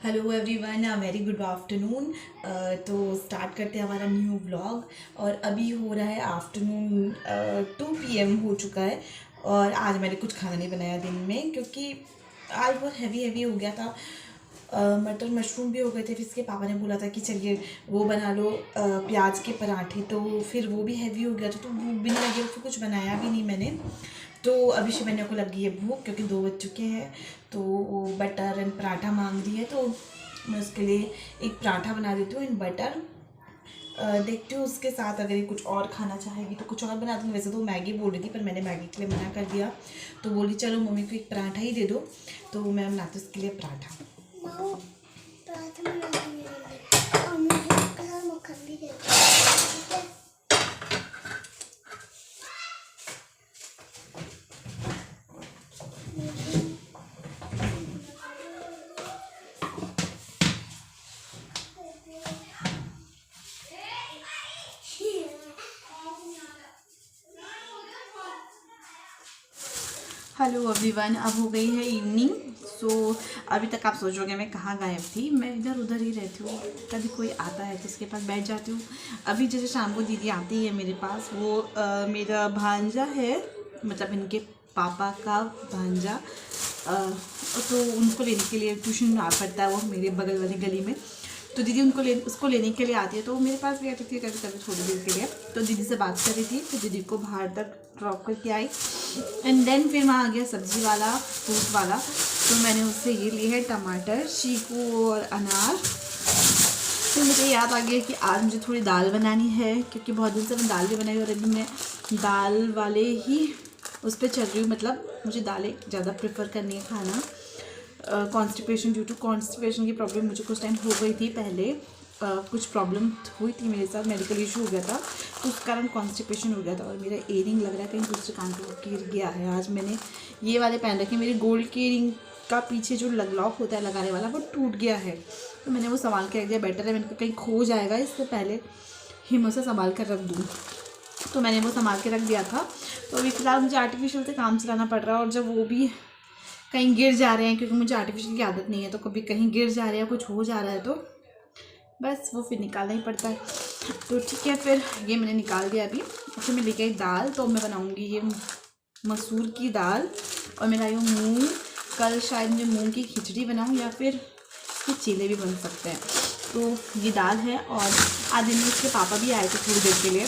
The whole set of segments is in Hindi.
Hello everyone, very good afternoon. तो स्टार्ट करते हैं हमारा न्यू व्लॉग। और अभी हो रहा है आफ्टरनून 2 PM हो चुका है। और आज मैंने कुछ खाना नहीं बनाया दिन में, क्योंकि आज बहुत हैवी हो गया था। मटर मशरूम भी हो गए थे। फिर इसके पापा ने बोला था कि चलिए वो बना लो, प्याज के पराठे। तो फिर वो भी हैवी हो गया था, तो भूख भी नहीं लगी, फिर कुछ बनाया भी नहीं मैंने। तो अभी शिवन्या को लगी है भूख, क्योंकि 2 बज चुके हैं। तो वो बटर एंड पराठा मांग रही है, तो मैं उसके लिए एक पराठा बना देती हूँ इन बटर। देखती हूँ उसके साथ अगर ये कुछ और खाना चाहेगी तो कुछ और बना दूँगी। वैसे तो मैगी बोल रही थी, पर मैंने मैगी के लिए मना कर दिया। तो बोली चलो मम्मी को एक पराठा ही दे दो। तो मैं बनाती हूँ उसके लिए पराठा। हेलो एवरीवन, अब हो गई है इवनिंग। सो अभी तक आप सोचोगे मैं कहाँ गायब थी। मैं इधर उधर ही रहती हूँ, कभी कोई आता है तो उसके पास बैठ जाती हूँ। अभी जैसे शाम को दीदी आती है मेरे पास, वो मेरा भांजा है, मतलब इनके पापा का भांजा। तो उनको लेने के लिए ट्यूशन आ पड़ता है, वो मेरे बगल वाली गली में। तो दीदी उसको लेने के लिए आती है, तो वो मेरे पास भी आती थी कभी कभी थोड़ी देर के लिए। तो दीदी से बात कर रही थी, तो दीदी को बाहर तक ड्रॉप करके आई। एंड देन फिर वहाँ आ गया सब्ज़ी वाला, फ्रूट वाला। तो मैंने उससे ये लिए है टमाटर, चीकू और अनार। फिर मुझे याद आ गया कि आज मुझे थोड़ी दाल बनानी है, क्योंकि बहुत दिन से मैं दाल भी बनाई और अभी मैं दाल वाले ही उस पर चल रही हूँ। मतलब मुझे दालें ज़्यादा प्रेफर करनी है खाना। कॉन्स्टिपेशन, ड्यू टू कॉन्स्टिपेशन की प्रॉब्लम मुझे कुछ टाइम हो गई थी पहले। कुछ प्रॉब्लम हुई थी मेरे साथ, मेडिकल इशू हो गया था, तो उस कारण कॉन्स्टिपेशन हो गया था। और मेरा इयरिंग लग रहा है कहीं दूसरे कान पे गिर गया है। आज मैंने ये वाले पहन रखे, मेरे गोल्ड के इयरिंग का पीछे जो लॉक होता है लगाने वाला, वो टूट गया है। तो मैंने वो संभाल के रख दिया। बेटर है, मैंने कहा कहीं खो जाएगा, इससे पहले ही मैं उसे संभाल कर रख दूँ। तो मैंने वो संभाल के रख दिया था। तो अभी फ़िलहाल मुझे आर्टिफिशियल से काम चलाना पड़ रहा है। और जब वो भी कहीं गिर जा रहे हैं, क्योंकि मुझे आर्टिफिशियल की आदत नहीं है, तो कभी कहीं गिर जा रहे हैं, कुछ हो जा रहा है, तो बस वो फिर निकालना ही पड़ता है। तो ठीक है, फिर ये मैंने निकाल दिया अभी। फिर मैं लेके आई दाल। तो मैं बनाऊंगी ये मसूर की दाल। और मेरा ये मूंग, कल शायद मुझे मूंग की खिचड़ी बनाऊँ, या फिर इसके चीले भी बन सकते हैं। तो ये दाल है। और आज दिन में इसके पापा भी आए थे थोड़ी देर के लिए,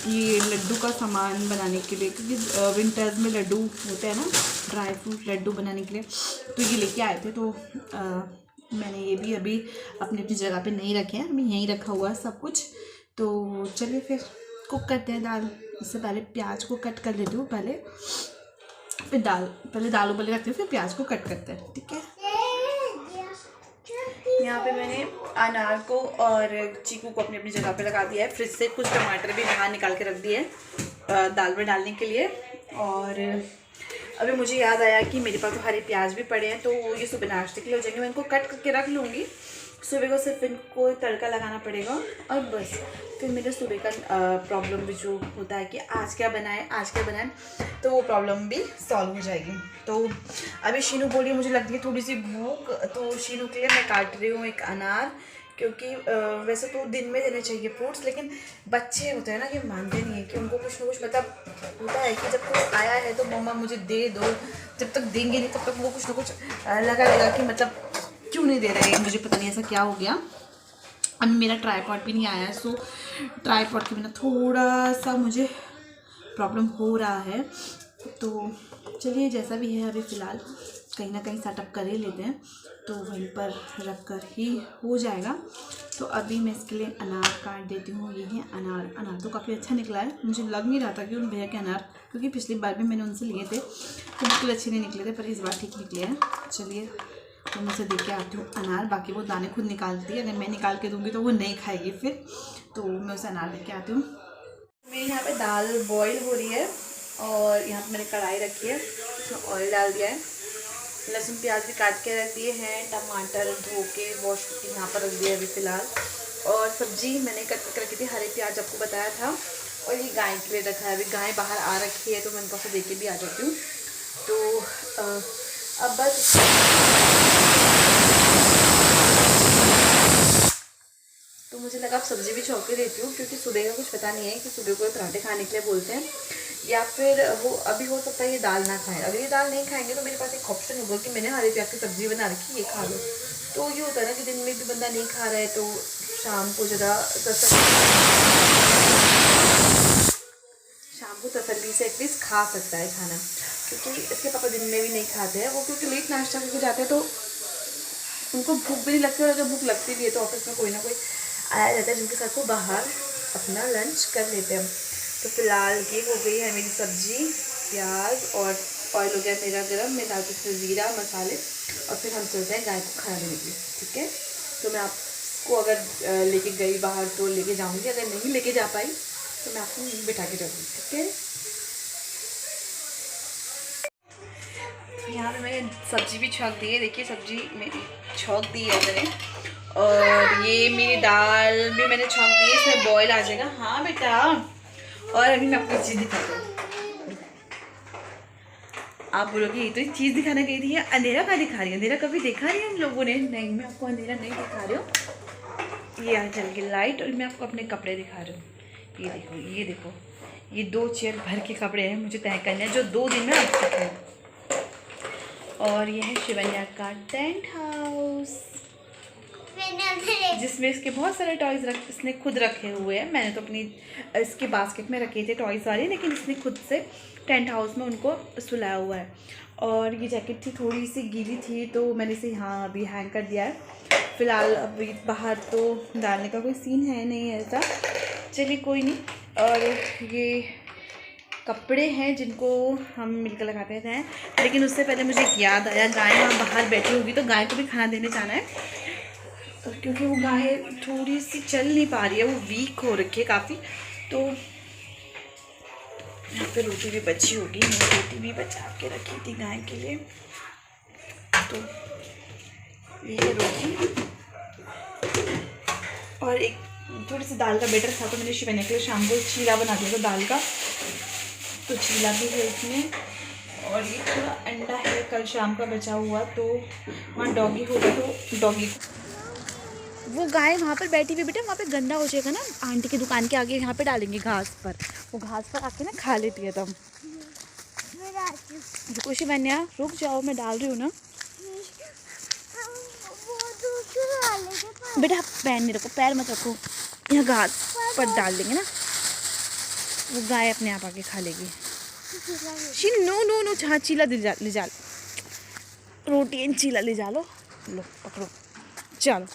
ये लड्डू का सामान बनाने के लिए, क्योंकि विंटर्स में लड्डू होते हैं ना, ड्राई फ्रूट लड्डू बनाने के लिए। तो ये लेके आए थे। तो मैंने ये भी अभी अपनी अपनी जगह पे नहीं रखे हैं, अभी यहीं रखा हुआ है सब कुछ। तो चलिए फिर कुक करते हैं दाल। इससे पहले प्याज को कट कर लेती हूँ, फिर पहले दाल उबले रखती हूँ, फिर प्याज को कट करते हैं। ठीक है। यहाँ पे मैंने अनार को और चीकू को अपनी अपनी जगह पे लगा दिया है। फ्रिज से कुछ टमाटर भी बाहर निकाल के रख दिए दाल में डालने के लिए। और अभी मुझे याद आया कि मेरे पास तो हरे प्याज भी पड़े हैं, तो ये सुबह नाश्ते के लिए हो जाएंगे। मैं इनको कट करके रख लूँगी। सुबह को सिर्फ इनको तड़का लगाना पड़ेगा, और बस फिर मेरे सुबह का प्रॉब्लम भी जो होता है कि आज क्या बनाए, तो वो प्रॉब्लम भी सॉल्व हो जाएगी। तो अभी शीनू बोली मुझे लगती है थोड़ी सी भूख, तो शीनू के लिए मैं काट रही हूँ एक अनार। क्योंकि वैसे तो दिन में देने चाहिए फ्रूट्स, लेकिन बच्चे होते हैं ना कि मानते नहीं है, कि उनको कुछ ना कुछ मतलब होता है कि जब कोई आया है तो मम्मा मुझे दे दो। जब तक देंगे नहीं तब तक वो कुछ ना कुछ लगा कि मतलब क्यों नहीं दे रहे हैं, मुझे पता नहीं ऐसा क्या हो गया। अभी मेरा ट्राईपॉड भी नहीं आया है, सो ट्राईपॉड के बिना थोड़ा सा मुझे प्रॉब्लम हो रहा है। तो चलिए जैसा भी है, अभी फ़िलहाल कहीं ना कहीं सेटअप कर ही लेते हैं, तो वहीं पर रख कर ही हो जाएगा। तो अभी मैं इसके लिए अनार काट देती हूँ। ये है अनार तो काफ़ी अच्छा निकला है। मुझे लग नहीं रहा था कि उन भैया के अनार, क्योंकि पिछली बार भी मैंने उनसे लिए थे तो बिल्कुल अच्छे नहीं निकले थे, पर इस बार ठीक निकले हैं। चलिए तो मैं उसे दे के आती हूँ अनार। बाकी वो दाने खुद निकालती है, अगर मैं निकाल के दूँगी तो वो नहीं खाएगी फिर। तो मैं उसे अनार लेके आती हूँ। मेरे यहाँ पे दाल बॉईल हो रही है, और यहाँ पे मैंने कढ़ाई रखी है, उसमें ऑयल डाल दिया है। लहसुन प्याज भी काट के रख दिए हैं, टमाटर धो के वॉश करके यहाँ पर रख दिया अभी फ़िलहाल। और सब्जी मैंने कट करके रखी थी, हरे प्याज आपको बताया था। और ये गाय के लिए रखा है। अभी गाय बाहर आ रखी है, तो मैं इनको से दे के भी आ जाती हूँ। तो अब बस कप सब्जी भी छौंक के देती हूँ, क्योंकि सुबह का कुछ पता नहीं है कि सुबह को पराठे खाने के लिए बोलते हैं या फिर वो अभी हो सकता है ये दाल ना खाएं। अगर ये दाल नहीं खाएंगे तो मेरे पास एक ऑप्शन होगा कि मैंने हरे प्याज की सब्जी बना रखी, ये खा लो। तो ये होता है ना कि दिन में भी बंदा नहीं खा रहा है तो शाम को तसल्ली से एटलीस्ट खा सकता है खाना, क्योंकि इसके पापा दिन में भी नहीं खाते हैं वो, क्योंकि लेट नाश्ता करके जाते हैं तो उनको भूख भी नहीं लगती, और अगर भूख लगती भी है तो ऑफिस में कोई ना कोई आया रहता है जिनके साथ वो बाहर अपना लंच कर लेते हैं। तो फिलहाल ये हो गई है मेरी सब्जी, प्याज और ऑयल हो गया मेरा गरम, मैं डालती हूँ उसमें ज़ीरा मसाले और फिर हम चलते हैं गाय को खाना देने के लिए। ठीक है, तो मैं आपको अगर लेके गई बाहर तो लेके जाऊँगी, अगर नहीं लेके जा पाई तो मैं आपको बिठा के जाऊँगी। ठीक है, यहाँ पे मैंने सब्जी भी छौंक दी है, देखिए सब्जी मेरी छौंक दी है मैंने, और ये मेरी दाल भी मैंने छौंक दी है, इसमें बॉयल आ जाएगा। हाँ बेटा, और अभी मैं आपको चीज़ दिखाती हूँ। आप बोलोगे ये तो चीज़ दिखाने गई थी, अंधेरा का दिखा रही है? अंधेरा कभी देखा नहीं हम लोगों ने? नहीं, मैं आपको अंधेरा नहीं दिखा रही हूँ। ये आ चल गई लाइट, और मैं आपको अपने कपड़े दिखा रही हूँ। ये देखो, ये देखो, ये 2 चेयर भर के कपड़े हैं मुझे तय करने हैं, जो 2 दिन में आ चुके हैं। और ये है शिवन्या का टेंट हाउस, जिसमें इसके बहुत सारे टॉयज़ इसने खुद रखे हुए हैं। मैंने तो अपनी इसके बास्केट में रखे थे टॉयज़ वाले, लेकिन इसने खुद से टेंट हाउस में उनको सुलाया हुआ है। और ये जैकेट थी थोड़ी सी गीली थी तो मैंने इसे यहाँ अभी हैंग कर दिया है। फ़िलहाल अभी बाहर तो डालने का कोई सीन है नहीं ऐसा, चलिए कोई नहीं। और ये कपड़े हैं जिनको हम मिलकर लगाते हैं, लेकिन उससे पहले मुझे एक याद आया, गाय वहाँ बाहर बैठी होगी तो गाय को भी खाना देने जाना है, क्योंकि वो गाय थोड़ी सी चल नहीं पा रही है, वो वीक हो रखी है काफ़ी। तो यहाँ पे रोटी भी बची होगी, मैंने रोटी भी बचा के रखी थी गाय के लिए। तो ये है रोटी, और एक थोड़ी सी दाल का बेटर था तो मैंने शिवन्या के लिए शाम को चीला बना दिया था दाल का, तो चीला भी है इसमें। और ये थोड़ा अंडा है कल शाम का बचा हुआ, तो वहाँ डॉगी होगा तो डॉगी वो गाय वहाँ पर बैठी हुई बेटा, वहाँ पे गंदा हो जाएगा ना, आंटी की दुकान के आगे यहाँ पे डालेंगे घास पर, वो घास पर आके ना खा लेती है तब। रुको शिवन्या, रुक जाओ, मैं डाल रही हूँ ना बेटा, पैर नहीं रखो, पैर मत रखो, यहाँ घास पर डाल देंगे ना, वो गाय अपने आप आके खा लेगी। नो नो नो, हाँ चीला ले जा, रोटी एंड चीला ले जा लो, लो पकड़ो, चलो।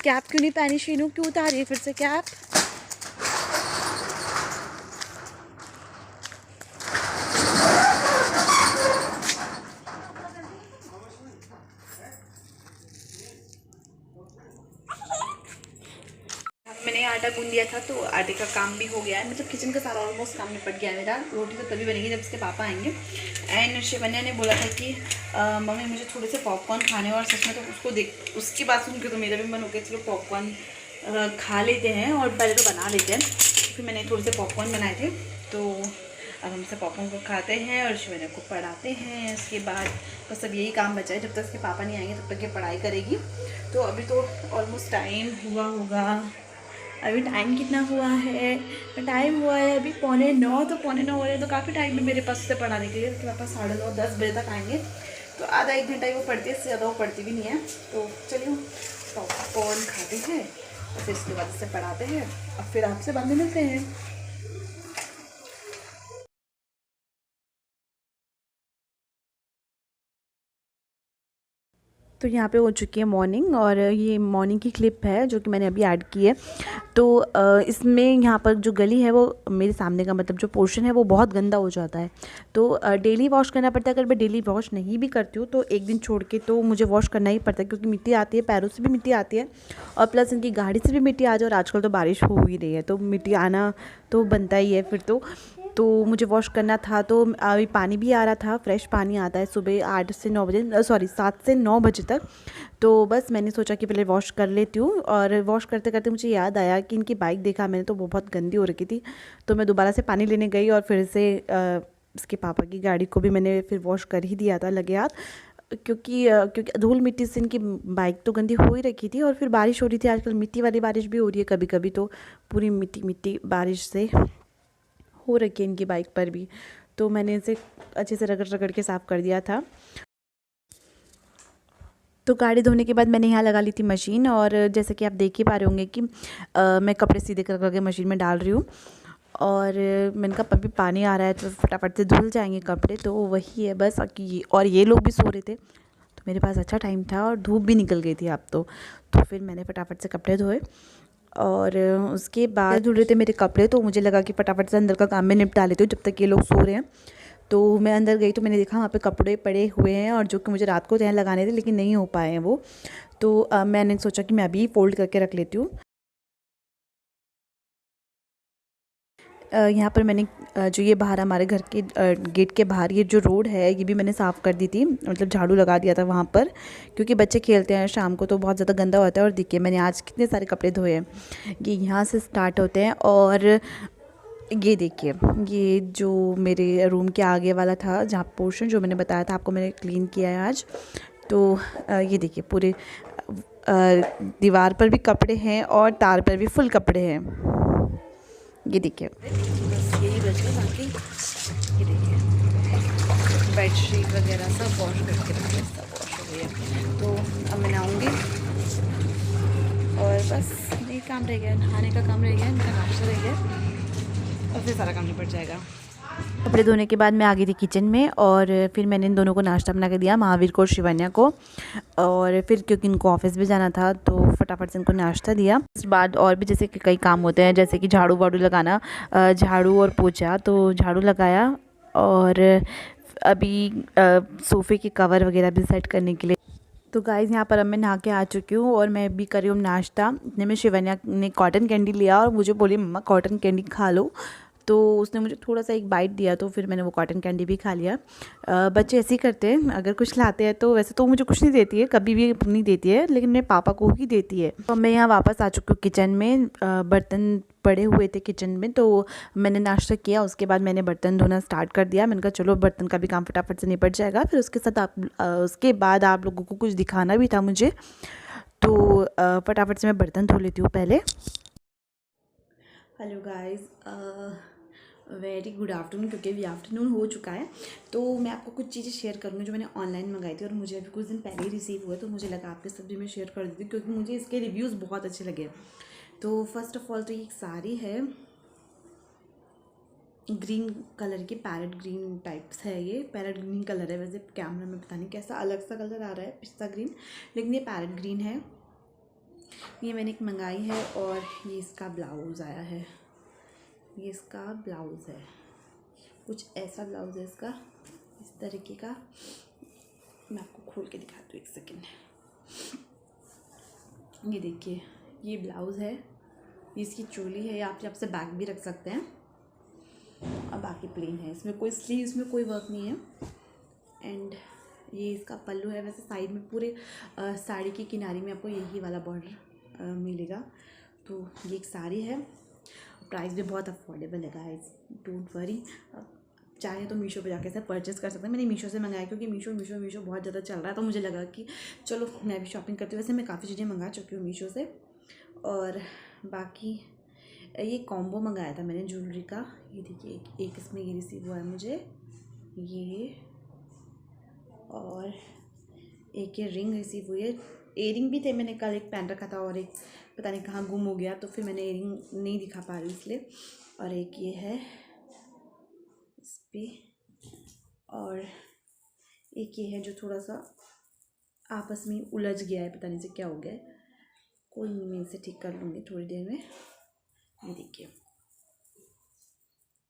कैप क्यों नहीं पहनी शीनू, क्यों उतारी है फिर से कैप? मैंने आटा गूंद दिया था तो आटे का काम भी हो गया है, मतलब किचन का सारा ऑलमोस्ट काम निपट गया है मेरा। रोटी तो तभी बनेगी जब उसके पापा आएंगे। एंड शिवन्या ने बोला था कि मम्मी मुझे थोड़े से पॉपकॉर्न खाने, और सच में तो उसको देख उसकी बात सुन के तो मेरा भी मन हो गया चलो पॉपकॉर्न खा लेते हैं, और पहले तो बना लेते हैं। फिर मैंने थोड़े से पॉपकॉर्न बनाए थे, तो अब हम सब पॉपकॉर्न को खाते हैं और शिवन्या को पढ़ाते हैं। उसके बाद बस अब यही काम बचा है, जब तक उसके पापा नहीं आएंगे तब तक ये पढ़ाई करेगी। तो अभी तो ऑलमोस्ट टाइम हुआ होगा, अभी टाइम कितना हुआ है? टाइम हुआ है अभी 8:45, तो 8:45 हो रहे हैं, तो काफ़ी टाइम है मेरे पास उसे पढ़ाने के लिए। उसके पापा 9:30 10 बजे तक आएंगे, तो आधा 1 घंटा ही वो पढ़ती है, इससे ज़्यादा वो पढ़ती भी नहीं है। तो चलिए पॉपकॉर्न खाते हैं और फिर उसके बाद उसे पढ़ाते हैं, और फिर आपसे बाद में मिलते हैं। तो यहाँ पे हो चुकी है मॉर्निंग, और ये मॉर्निंग की क्लिप है जो कि मैंने अभी ऐड की है। तो इसमें यहाँ पर जो गली है वो मेरे सामने का मतलब जो पोर्शन है वो बहुत गंदा हो जाता है, तो डेली वॉश करना पड़ता है। अगर मैं डेली वॉश नहीं भी करती हूँ तो एक दिन छोड़ के तो मुझे वॉश करना ही पड़ता है, क्योंकि मिट्टी आती है, पैरों से भी मिट्टी आती है, और प्लस इनकी गाड़ी से भी मिट्टी आ जाए। और आजकल तो बारिश हो ही रही है तो मिट्टी आना तो बनता ही है फिर तो मुझे वॉश करना था। तो अभी पानी भी आ रहा था, फ्रेश पानी आता है सुबह 8 से 9 बजे, सॉरी 7 से 9 बजे तक। तो बस मैंने सोचा कि पहले वॉश कर लेती हूँ, और वॉश करते करते मुझे याद आया कि इनकी बाइक देखा मैंने तो वो बहुत गंदी हो रखी थी। तो मैं दोबारा से पानी लेने गई और फिर से इसके पापा की गाड़ी को भी मैंने फिर वॉश कर ही दिया था लगे हाथ। क्योंकि धूल मिट्टी से इनकी बाइक तो गंदी हो ही रखी थी, और फिर बारिश हो रही थी। आजकल मिट्टी वाली बारिश भी हो रही है कभी कभी, तो पूरी मिट्टी मिट्टी बारिश से हो रखी है इनकी बाइक पर भी। तो मैंने इसे अच्छे से रगड़ रगड़ के साफ़ कर दिया था। तो गाड़ी धोने के बाद मैंने यहाँ लगा ली थी मशीन, और जैसे कि आप देख ही पा रहे होंगे कि मैं कपड़े सीधे कर करके मशीन में डाल रही हूँ। और मैंने कहा अभी पानी आ रहा है तो फटाफट से धुल जाएंगे कपड़े, तो वही है बस। और ये लोग भी सो रहे थे, तो मेरे पास अच्छा टाइम था और धूप भी निकल गई थी अब तो फिर मैंने फटाफट से कपड़े धोए। और उसके बाद धुल रहे थे मेरे कपड़े, तो मुझे लगा कि फटाफट से अंदर का काम में निपटा लेती हूँ जब तक ये लोग सो रहे हैं। तो मैं अंदर गई तो मैंने देखा वहाँ पे कपड़े पड़े हुए हैं, और जो कि मुझे रात को तह लगाने थे लेकिन नहीं हो पाए हैं वो। तो मैंने सोचा कि मैं अभी फ़ोल्ड करके रख लेती हूँ। यहाँ पर मैंने जो ये बाहर हमारे घर के गेट के बाहर ये जो रोड है ये भी मैंने साफ़ कर दी थी, मतलब झाड़ू लगा दिया था वहाँ पर, क्योंकि बच्चे खेलते हैं शाम को तो बहुत ज़्यादा गंदा होता है। और देखिए मैंने आज कितने सारे कपड़े धोए हैं। ये यहाँ से स्टार्ट होते हैं, और ये देखिए ये जो मेरे रूम के आगे वाला था जहाँ पोर्शन जो मैंने बताया था आपको, मैंने क्लीन किया है आज। तो ये देखिए पूरे दीवार पर भी कपड़े हैं और तार पर भी फुल कपड़े हैं। ये देखिए बस यही बचा, बाकी ये देखिए बेडशीट वगैरह सब वॉश करके रखे, सब वॉश हो गई है। तो अब मैं नहाऊँगी और बस यही काम रह गया, नहाने का काम रह गया, इनका नाश्ता रह गया, और फिर सारा काम निपट जाएगा। कपड़े धोने के बाद मैं आ गई थी किचन में, और फिर मैंने इन दोनों को नाश्ता बना के दिया, महावीर को और शिवन्या को। और फिर क्योंकि इनको ऑफिस भी जाना था तो फटाफट से इनको नाश्ता दिया। इस बाद और भी जैसे कि कई काम होते हैं, जैसे कि झाड़ू वाड़ू लगाना, झाड़ू और पोछा, तो झाड़ू लगाया। और अभी सोफ़े के कवर वगैरह भी सेट करने के लिए। तो गाइज़ यहाँ पर अब मैं नहा के आ चुकी हूँ, और मैं भी कर रही हूँ नाश्ता। इतने में शिवन्या ने कॉटन कैंडी लिया और मुझे बोली मम्मा कॉटन कैंडी खा लो। तो उसने मुझे थोड़ा सा एक बाइट दिया, तो फिर मैंने वो कॉटन कैंडी भी खा लिया। बच्चे ऐसे ही करते हैं, अगर कुछ लाते हैं तो वैसे तो मुझे कुछ नहीं देती है, कभी भी नहीं देती है, लेकिन मेरे पापा को ही देती है। तो मैं यहाँ वापस आ चुकी हूँ किचन में। बर्तन पड़े हुए थे किचन में, तो मैंने नाश्ता किया, उसके बाद मैंने बर्तन धोना स्टार्ट कर दिया। मैंने कहा चलो बर्तन का भी काम फटाफट से निपट जाएगा, फिर उसके साथ उसके बाद आप लोगों को कुछ दिखाना भी था मुझे, तो फटाफट से मैं बर्तन धो लेती हूँ पहले। Hello guys, very good afternoon, क्योंकि अभी आफ्टरनून हो चुका है। तो मैं आपको कुछ चीज़ें शेयर करूँगी जो मैंने ऑनलाइन मंगाई थी और मुझे अभी कुछ दिन पहले ही रिसीव हुए, तो मुझे लगा आपके साथ भी मैं शेयर कर देती हूँ, क्योंकि मुझे इसके रिव्यूज़ बहुत अच्छे लगे। तो फर्स्ट ऑफ ऑल तो ये एक साड़ी है, ग्रीन कलर की, पैरेट ग्रीन टाइप्स है, ये पैरेट ग्रीन कलर है। वैसे कैमरा में पता नहीं कैसा अलग सा कलर आ रहा है, पिस्ता ग्रीन, लेकिन ये पैरेट ग्रीन है। ये मैंने एक मंगाई है, और ये इसका ब्लाउज़ आया है, ये इसका ब्लाउज़ है, कुछ ऐसा ब्लाउज़ है इसका, इस तरीके का। मैं आपको खोल के दिखाती हूँ, एक सेकेंड। ये देखिए ये ब्लाउज़ है, ये इसकी चोली है, आप से बैग भी रख सकते हैं, और बाकी प्लेन है, इसमें कोई स्लीव्स में कोई वर्क नहीं है। एंड ये इसका पल्लू है। वैसे साइड में पूरे साड़ी की किनारे में आपको यही वाला बॉर्डर मिलेगा। तो ये एक साड़ी है, प्राइस भी बहुत अफोर्डेबल है गाइस, डोंट वरी। चाहे तो मीशो पे जाके से परचेज़ कर सकते हैं। मैंने मीशो से मंगाया, क्योंकि मीशो बहुत ज़्यादा चल रहा है, तो मुझे लगा कि चलो मैं भी शॉपिंग करती हूँ। वैसे मैं काफ़ी चीज़ें मंगा चुकी हूँ मीशो से। और बाकी ये कॉम्बो मंगाया था मैंने ज्वेलरी का, ये देखिए एक इसमें ये रिसीव हुआ है मुझे, ये, और एक ये रिंग रिसीव हुई है। एयरिंग भी थे, मैंने कल एक पहन रखा था और एक पता नहीं कहाँ गुम हो गया, तो फिर मैंने एयरिंग नहीं दिखा पा रही इसलिए। और एक ये है इस पर, और एक ये है जो थोड़ा सा आपस में उलझ गया है, पता नहीं से क्या हो गया है। कोई नहीं, मैं इसे ठीक कर लूँगी थोड़ी देर में। ये देखिए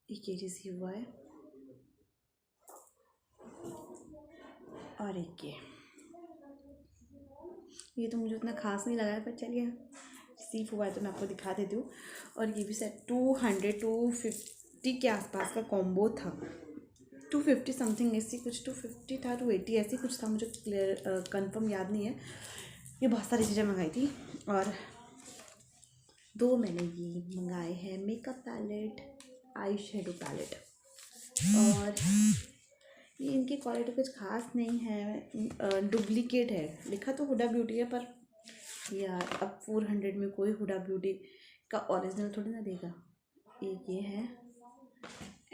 एक ये रिसीव हुआ है, और एक ये तो मुझे उतना खास नहीं लगा है, पर चलिए रिसीव हुआ है तो मैं आपको दिखा देती हूँ। और ये भी सेट 250 के आसपास का कॉम्बो था, 250 समथिंग ऐसी कुछ, 250 था, 280 ऐसी कुछ था, मुझे क्लियर कंफर्म याद नहीं है। ये बहुत सारी चीज़ें मंगाई थी। और दो मैंने ये मंगाए हैं makeup palette, eye shadow palette, और ये इनकी क्वालिटी कुछ खास नहीं है, डुप्लीकेट है। लिखा तो हुडा ब्यूटी है, पर यार अब 400 में कोई हुडा ब्यूटी का ओरिजिनल थोड़ी ना देगा। एक ये है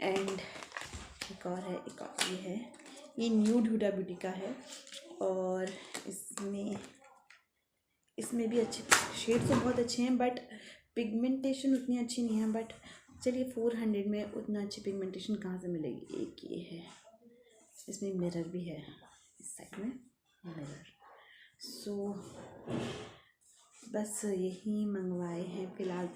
एंड एक और है, एक और ये है। ये न्यूड हुडा ब्यूटी का है और इसमें भी अच्छे शेड तो बहुत अच्छे हैं, बट पिगमेंटेशन उतनी अच्छी नहीं है। बट चलिए 400 में उतना अच्छी पिगमेंटेशन कहाँ से मिलेगी। एक ये है, इसमें मिरर भी है, इस साइड में मिरर। सो बस यही मंगवाए हैं फ़िलहाल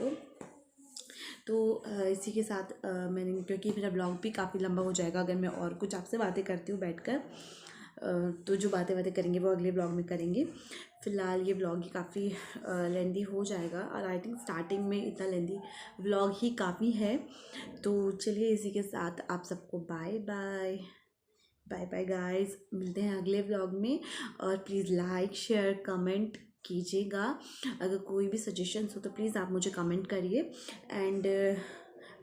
तो इसी के साथ मैंने, क्योंकि मेरा ब्लॉग भी काफ़ी लंबा हो जाएगा अगर मैं और कुछ आपसे बातें करती हूँ बैठकर, तो जो बातें करेंगे वो अगले ब्लॉग में करेंगे। फ़िलहाल ये ब्लॉग ही काफ़ी लेंदी हो जाएगा और आई थिंक स्टार्टिंग में इतना लेंदी ब्लॉग ही काफ़ी है। तो चलिए इसी के साथ आप सबको bye bye, bye bye guys, मिलते हैं अगले ब्लॉग में। और प्लीज़ लाइक शेयर कमेंट कीजिएगा। अगर कोई भी सजेशंस हो तो प्लीज़ आप मुझे कमेंट करिए। एंड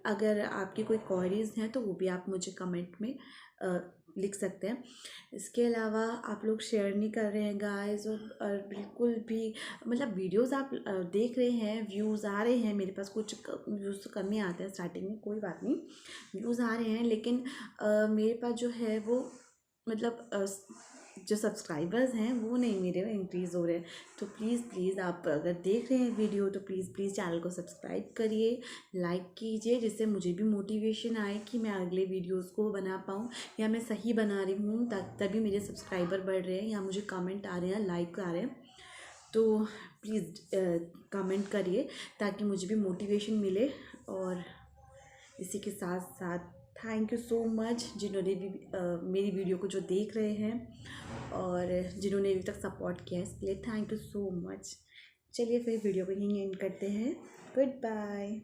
अगर आपकी कोई क्वेरीज़ हैं तो वो भी आप मुझे कमेंट में लिख सकते हैं। इसके अलावा आप लोग शेयर नहीं कर रहे हैं गाइस, और बिल्कुल भी, मतलब वीडियोस आप देख रहे हैं, व्यूज़ आ रहे हैं मेरे पास। कुछ व्यूज़ तो कम ही आते हैं स्टार्टिंग में, कोई बात नहीं, व्यूज़ आ रहे हैं, लेकिन मेरे पास जो है वो, मतलब जो सब्सक्राइबर्स हैं वो नहीं मेरे इंक्रीज़ हो रहे हैं। तो प्लीज़ आप अगर देख रहे हैं वीडियो तो प्लीज़ चैनल को सब्सक्राइब करिए, लाइक कीजिए, जिससे मुझे भी मोटिवेशन आए कि मैं अगले वीडियोस को बना पाऊँ, या मैं सही बना रही हूँ तभी मेरे सब्सक्राइबर बढ़ रहे हैं, या मुझे कमेंट आ रहे हैं, लाइक आ रहे हैं। तो प्लीज़ कमेंट करिए ताकि मुझे भी मोटिवेशन मिले। और इसी के साथ साथ थैंक यू सो मच जिन्होंने भी मेरी वीडियो को जो देख रहे हैं और जिन्होंने अभी तक सपोर्ट किया है, इसके लिए थैंक यू सो मच। चलिए फिर वीडियो को यहीं एंड करते हैं। Good bye.